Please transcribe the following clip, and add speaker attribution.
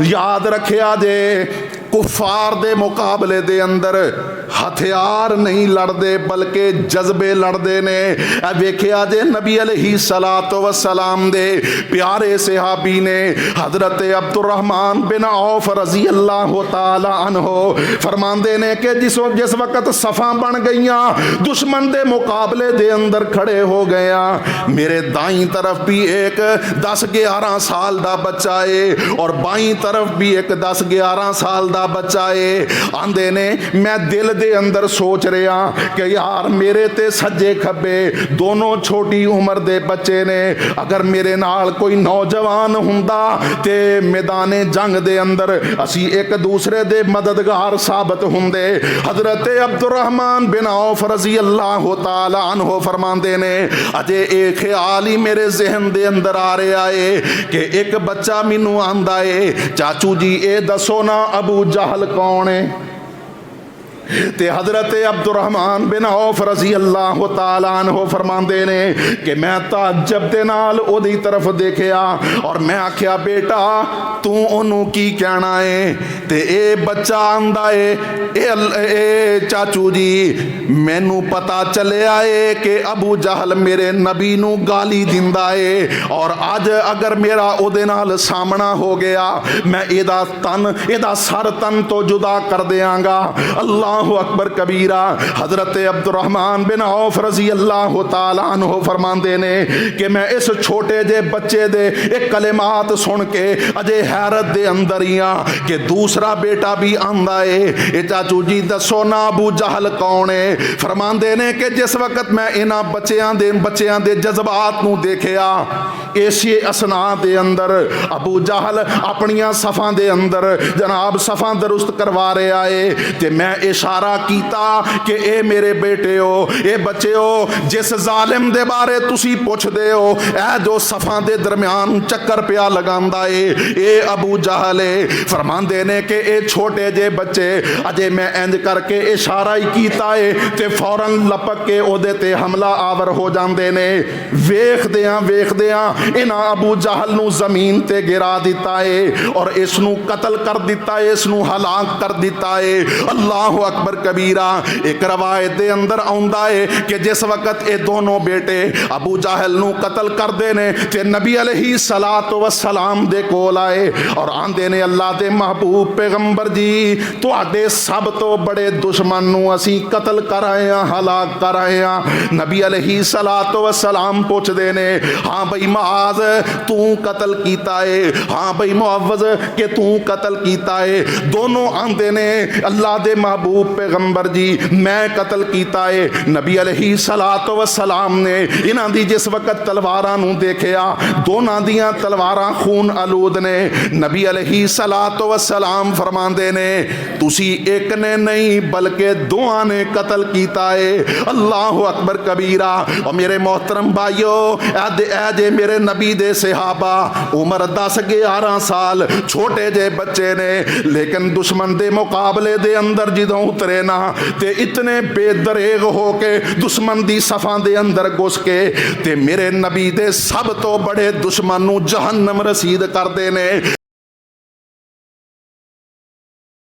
Speaker 1: याद रखिया जे कुफार दे मुकाबले दे अंदर हथियार नहीं लड़ते बल्कि जज्बे लड़ते ने। वेखिया जे नबी अलैहिस्सलातु वस्सलाम दे प्यारे सहाबी ने हजरत अब्दुर्रहमान बिन औफ रजी अल्लाह तआला अन्हो फरमाते ने कि जिस वक्त सफ़ा बन गईयां दुश्मन दे मुकाबले दे अंदर खड़े हो गया, मेरे दाई तरफ भी एक 10-11 साल का बच्चा है और बाई तरफ भी एक 10-11 साल का बच्चा है। आंदे ने मैं दिल दे अंदर सोच रहा कि यार मेरे ते सज्जे खब्बे दोनों छोटी उम्र दे बच्चे ने, अगर मेरे नाल कोई नौजवान हुंदा ते मैदाने जंग दे अंदर असी एक दूसरे दे मददगार साबित हुंदे। हजरत अब्दुर्रहमान बिन औफ रजी अल्लाह तआला अन्हो फरमाते ने अजे ये ख्याल ही मेरे जहन दे अंदर आ रहा है कि एक बच्चा मैनू आंदा है, चाचू जी ये दसो ना अबू जहल कौन है? ते हजरत अब्दुर्रहमान बिन औफ रजी अल्लाह तआला अन्हो फरमाते ने कि मैं ताज्जुब दे नाल ओदी तरफ देखिया और मैं आख्या बेटा तू ओनू की कहना है? ते ए बच्चा आंदा है ए चाचू जी मैनू पता चलिया है कि अबू जहल मेरे नबी नू गाली दिंदा है और अज अगर मेरा ओदे नाल सामना हो गया मैं एदा तन एदा सर तन तो जुदा कर देंगा। अल्लाह अकबर कबीरा। हजरत अब्दुर्रहमान बिन औफ रजी अल्लाह तआला अन्हो फरमाते ने कि मैं इस छोटे जे बच्चे दे एक कलिमात सुन के अजे हैरत दे अंदर ही हाँ कि दूसरा बेटा भी आंदा है, ए चाचू जी दसो ना अबू जहल कौन है? फरमाते ने कि जिस वक्त मैं इन्हां बच्चियां दे जज्बात नूं देखिया इसे असना दे अंदर अबू जहल अपनियां सफ़ां दे अंदर जनाब सफ़ां दुरुस्त करवा रहा है ते मैं इशारा कीता कि ए मेरे बेटे हो ए बच्चे हो जिस जालिम दे बारे तुसी पुछदे हो ए जो सफ़ां दे दरम्यान चक्कर पिया लगांदा है ए अबू जहल है। फरमांदे ने कि ए छोटे जे बच्चे अजे मैं इंज करके इशारा ही कीता है ते फौरन लपक के ओदे ते हमला आवर हो जांदे ने। वेखदियां इन्हां अबू जहल नूं जमीन ते गिरा दिता है और इसनूं कतल कर दिता है, इसनूं हलाक कर दिता है। अल्लाह अकबर कबीरा। एक रवायत दे अंदर आउंदा है कि जिस वक्त ये दोनों बेटे अबू जहल नूं कतल करदे ने ते नबी अलैहिस्सलातु वस्सलाम दे कोल आए और आंदे ने अल्लाह दे महबूब पैगंबर जी तुहाडे सब तो बड़े दुश्मन नूं असीं कतल कर आए हां, हलाक कर आए हां। नबी अलैहिस्सलातु वस्सलाम पुछदे ने हाँ बई मुआज़ तू कतल कीता है? हाँ बई मुअव्वज़ के तू कतल कीता है? दोनों आंदे ने अल्लाह दे महबूब पैगंबर जी मैं कतल कीता है। नबी अलैहिस्सलातु वस्सलाम ने इन्हां दी जिस वक्त तलवारां नूं देखिया दोनां दियां तलवारां खून आलूद ने। नबी अलैहिस्सलातु वस्सलाम फरमांदे ने तुसी एक ने नहीं बल्कि दोआं ने कतल कीता है। अल्लाह अकबर कबीरा। और मेरे मोहतरम भाइयों ए जे मेरे नबी दे सहाबा उम्र 10-11 साल छोटे जे बच्चे ने लेकिन दुश्मन दे मुकाबले दे अंदर जदों उतरे ना ते इतने बेदरेग हो के दुश्मन दी सफ़ां दे अंदर घुस के ते मेरे नबी दे सब तो बड़े दुश्मन नूं जहन्नम रसीद करते ने।